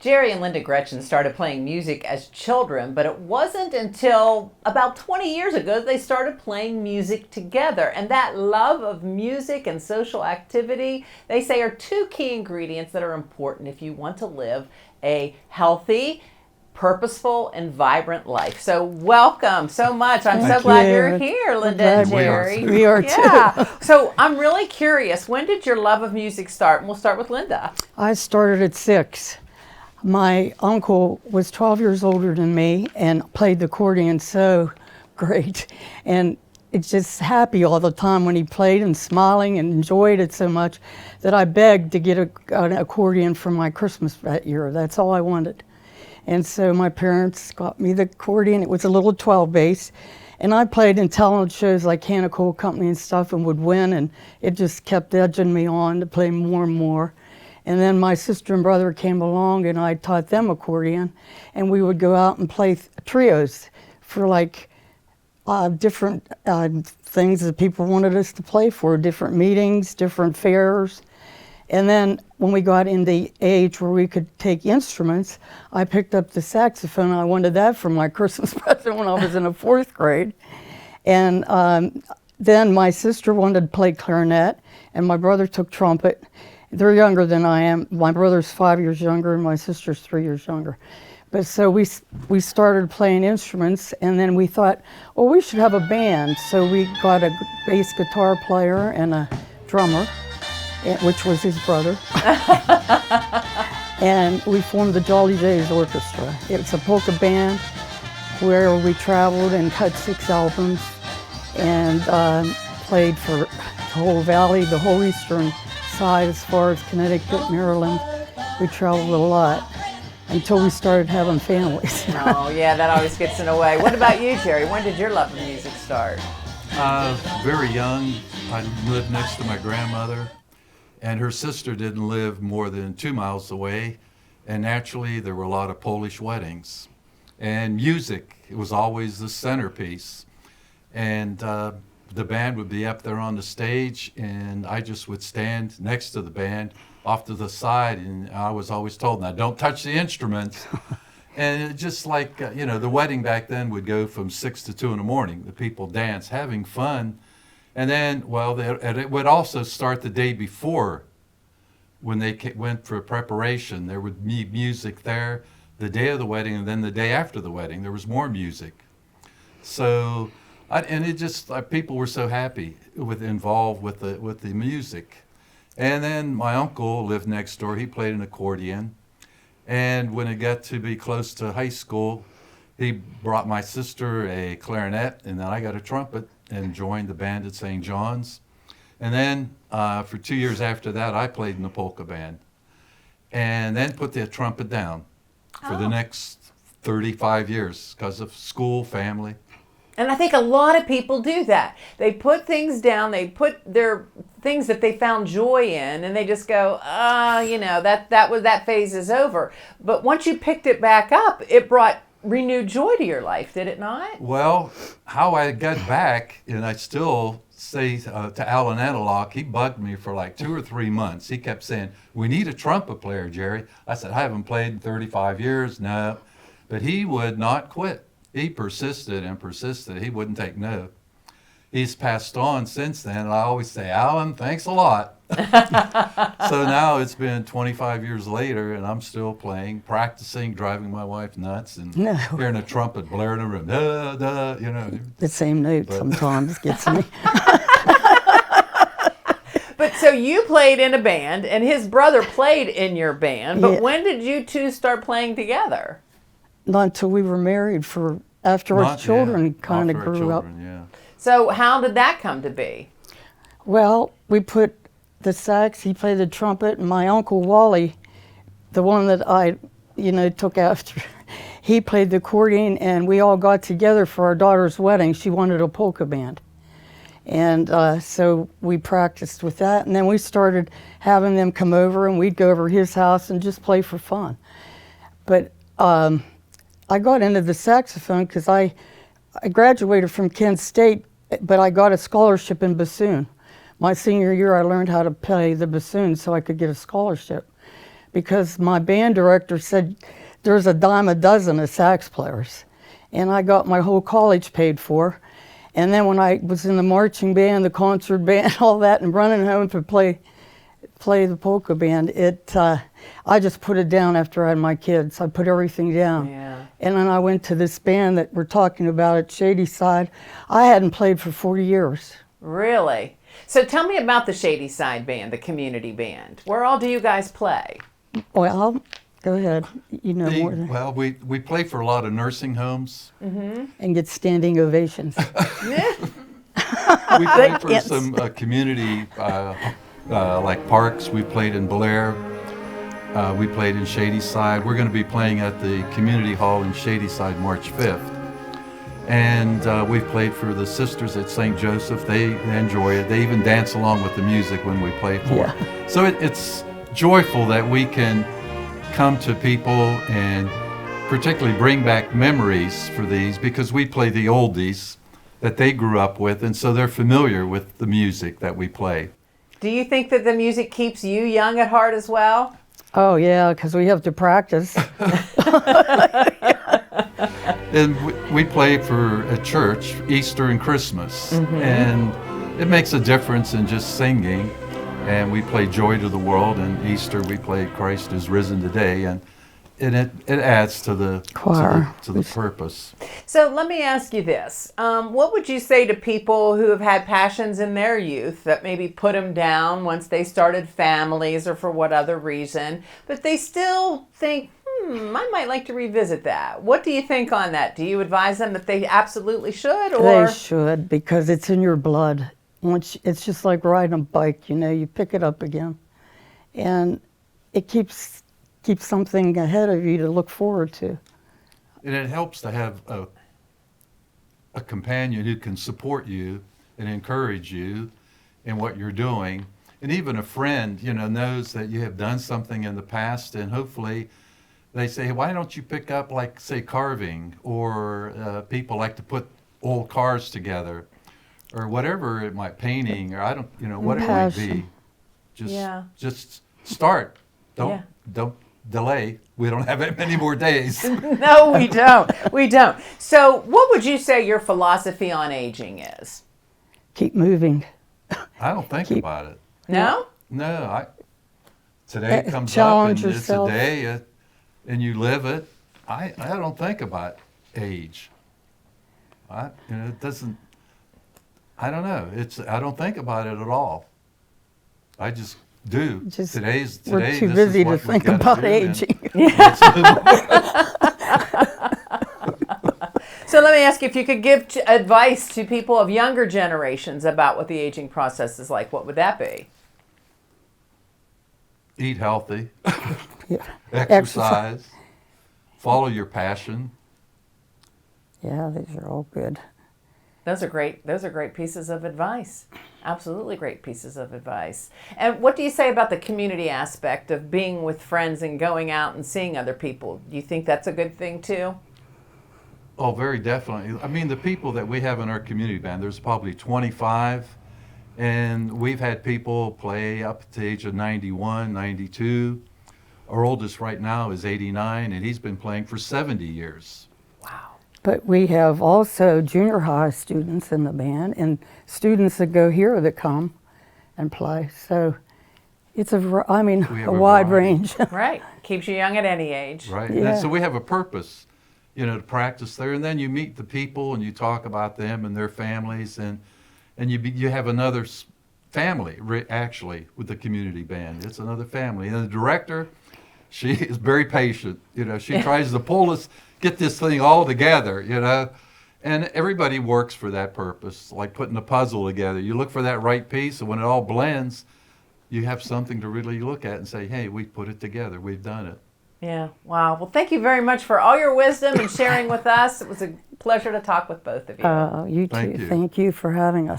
Jerry and Linda Gretchen started playing music as children, but it wasn't until about 20 years ago that they started playing music together. And that love of music and social activity, they say, are two key ingredients that are important if you want to live a healthy, purposeful, and vibrant life. So welcome so much. I'm so glad you're here, Linda and Jerry. We are too. So I'm really curious, when did your love of music start? And we'll start with Linda. I started at 6. My uncle was 12 years older than me and played the accordion so great. And it's just happy all the time when he played and smiling and enjoyed it so much that I begged to get an accordion for my Christmas that year. That's all I wanted. And so my parents got me the accordion. It was a little 12 bass. And I played in talent shows like Hannah Cole Company and stuff and would win. And it just kept edging me on to play more and more. And then my sister and brother came along and I taught them accordion. And we would go out and play trios for like different things that people wanted us to play for, different meetings, different fairs. And then when we got in the age where we could take instruments, I picked up the saxophone. I wanted that for my Christmas present when I was in the 4th grade. And then my sister wanted to play clarinet, and my brother took trumpet. They're younger than I am. My brother's 5 years younger, and my sister's 3 years younger. But so we started playing instruments, and then we thought, well, we should have a band. So we got a bass guitar player and a drummer, which was his brother. And we formed the Jolly Jays Orchestra. It's a polka band where we traveled and cut 6 albums and played for the whole valley, the whole eastern side as far as Connecticut, Maryland. We traveled a lot until we started having families. Oh yeah, that always gets in the way. What about you, Jerry? When did your love of music start? Very young. I lived next to my grandmother, and her sister didn't live more than 2 miles away, and naturally there were a lot of Polish weddings. And music, it was always the centerpiece. And the band would be up there on the stage, and I just would stand next to the band off to the side, and I was always told, now don't touch the instruments. And it just like, the wedding back then would go from 6 to 2 in the morning. The people dance, having fun. And then, and it would also start the day before when they went for preparation. There would be music there the day of the wedding, and then the day after the wedding, there was more music. So, and it just, people were so happy involved with the music. And then my uncle lived next door. He played an accordion. And when it got to be close to high school, he brought my sister a clarinet, and then I got a trumpet and joined the band at St. John's. And then for 2 years after that, I played in the polka band. And then put the trumpet down for the next 35 years because of school, family. And I think a lot of people do that. They put things down, they put their things that they found joy in, and they just go, that phase is over. But once you picked it back up, it brought renewed joy to your life, did it not? Well, how I got back, and I still say to Alan Antelock, he bugged me for like 2 or 3 months. He kept saying, we need a trumpet player, Jerry. I said, I haven't played in 35 years, no. But he would not quit. He persisted and persisted. He wouldn't take no. He's passed on since then, and I always say, Alan, thanks a lot. So now it's been 25 years later, and I'm still playing, practicing, driving my wife nuts, and hearing a trumpet blare in the room. Duh, duh, The same note sometimes gets me. But so you played in a band, and his brother played in your band, but when did you two start playing together? Not until we were married after our children kind of grew up. Yeah. So how did that come to be? Well, we put the sax, he played the trumpet, and my Uncle Wally, the one that I, took after, he played the accordion, and we all got together for our daughter's wedding. She wanted a polka band. And so we practiced with that, and then we started having them come over, and we'd go over to his house and just play for fun. But I got into the saxophone because I graduated from Kent State, but I got a scholarship in bassoon. My senior year, I learned how to play the bassoon so I could get a scholarship. because my band director said there's a dime a dozen of sax players. And I got my whole college paid for. And then when I was in the marching band, the concert band, all that, and running home to play the polka band, I just put it down after I had my kids. I put everything down. Yeah. And then I went to this band that we're talking about at Shady Side. I hadn't played for 40 years. Really? So tell me about the Shady Side Band, the community band. Where all do you guys play? Well, go ahead. You know more than Well, we play for a lot of nursing homes. and get standing ovations. We play for some community, like parks. We played in Blair. We played in Shady Side. We're going to be playing at the community hall in Shady Side March 5th. And we've played for the sisters at St. Joseph. They enjoy it. They even dance along with the music when we play for it. So it's joyful that we can come to people and particularly bring back memories for these, because we play the oldies that they grew up with, and so they're familiar with the music that we play. Do you think that the music keeps you young at heart as well? Oh, yeah, because we have to practice. And we play for a church, Easter and Christmas, and it makes a difference in just singing. And we play Joy to the World, and Easter we play Christ is Risen Today, and it adds to the choir to the purpose. So let me ask you this. What would you say to people who have had passions in their youth that maybe put them down once they started families or for what other reason, but they still think, I might like to revisit that. What do you think on that? Do you advise them that they absolutely should? Or They should, because it's in your blood. It's just like riding a bike, you pick it up again. And it keeps something ahead of you to look forward to. And it helps to have a companion who can support you and encourage you in what you're doing. And even a friend, knows that you have done something in the past, and hopefully they say, hey, why don't you pick up, like, say, carving, or people like to put old cars together, or whatever it might, painting, or whatever it might be. Just start. Don't delay. We don't have that many more days. No, we don't. We don't. So what would you say your philosophy on aging is? Keep moving. I don't think about it. No? No. Today comes up, Challenge and yourself. it's a day, and you live it. I don't think about age. It doesn't. I don't know. I don't think about it at all. I just do. Today's we're too this busy is to what we think gotta about do, aging. So let me ask you, if you could give advice to people of younger generations about what the aging process is like, what would that be? Eat healthy. Yeah. Exercise. Follow your passion. Yeah, these are all good. Those are great pieces of advice. Absolutely great pieces of advice. And what do you say about the community aspect of being with friends and going out and seeing other people? Do you think that's a good thing too? Oh, very definitely. I mean, the people that we have in our community band, there's probably 25, and we've had people play up to the age of 91, 92. Our oldest right now is 89, and he's been playing for 70 years. Wow. But we have also junior high students in the band, and students that go here that come and play. So it's a wide variety. range. Right. Keeps you young at any age. Right. Yeah. And so we have a purpose, to practice there. And then you meet the people and you talk about them and their families, and you have another family, actually, with the community band. It's another family. And the director, she is very patient. She tries to pull us, get this thing all together, and everybody works for that purpose, like putting a puzzle together. You look for that right piece, and when it all blends, you have something to really look at and say, hey, we put it together, we've done it. Yeah. Wow. Well, thank you very much for all your wisdom and sharing with us. It was a pleasure to talk with both of you. You too. Thank you. Thank you for having us.